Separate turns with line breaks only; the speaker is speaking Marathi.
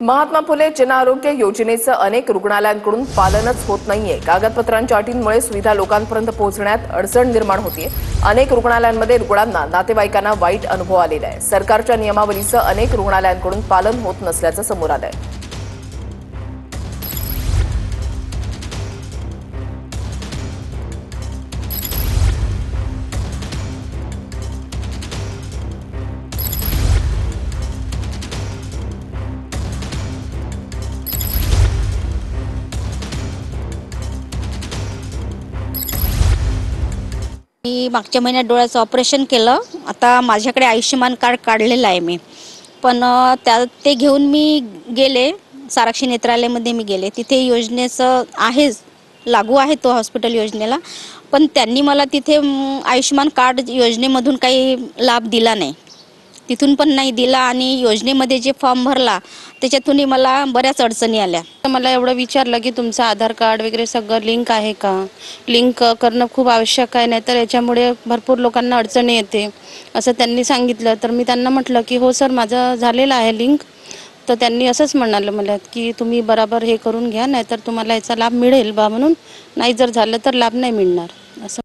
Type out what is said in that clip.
महात्मा फुले जन आरोग्य योजनेचं अनेक रुग्णालयांकडून पालनच होत नाहीये। कागदपत्रांच्या अटींमुळे सुविधा लोकांपर्यंत पोहोचण्यात अडचण निर्माण होते। अनेक रुग्णालयांमध्ये रुग्णांना नातेवाईकांना वाईट अनुभव आलेला आहे। सरकारच्या नियमावलीचं अनेक रुग्णालयांकडून पालन होत नसल्याचं समोर आलंय।
मी मागच्या महिन्यात डोळ्याचं ऑपरेशन केलं। आता माझ्याकडे आयुष्यमान कार्ड काढलेलं आहे मी, पण ते घेऊन मी गेले साराक्षी नेत्रालयामध्ये मी गेले। तिथे योजनेचं आहे, लागू आहे तो हॉस्पिटल योजनेला, पण त्यांनी मला तिथे आयुष्यमान कार्ड योजनेमधून काही लाभ दिला नाही, तिथून पण नाही दिला। आणि योजनेमध्ये जे फॉर्म भरला त्याच्यातूनही मला बऱ्याच अडचणी आल्या।
मला एवढं विचारलं की तुमचं आधार कार्ड वगैरे सगळं लिंक आहे का, लिंक करणं खूप आवश्यक आहे, नाहीतर याच्यामुळे भरपूर लोकांना अडचणी येते असं त्यांनी सांगितलं। तर मी त्यांना म्हटलं की हो सर, माझं झालेलं आहे लिंक। तर त्यांनी असंच म्हणाले मला की तुम्ही बरोबर हे करून घ्या, नाहीतर तुम्हाला याचा लाभ मिळेल बा म्हणून, नाही जर झालं तर लाभ नाही मिळणार असं।